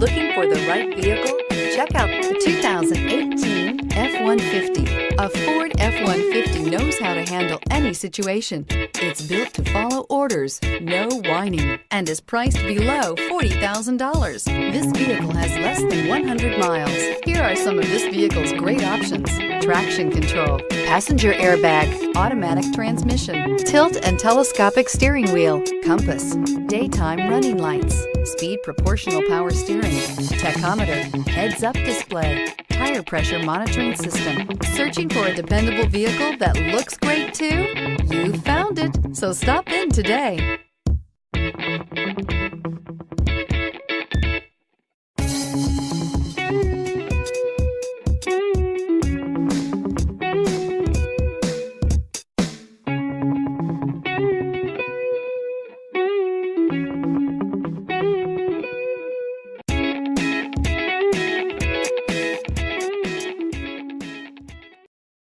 Looking for the right vehicle? Check out the 2018 F-150. A Ford F-150 knows how to handle any situation. It's built to follow orders, no whining, and is priced below $40,000. This vehicle has less than 100 miles. Here are some of this vehicle's great options: traction control, passenger airbag, automatic transmission, tilt and telescopic steering wheel, compass, daytime running lights, speed proportional power steering, tachometer, heads-up display, tire pressure monitoring system. Searching for a dependable vehicle that looks great too? You found it, so stop in today.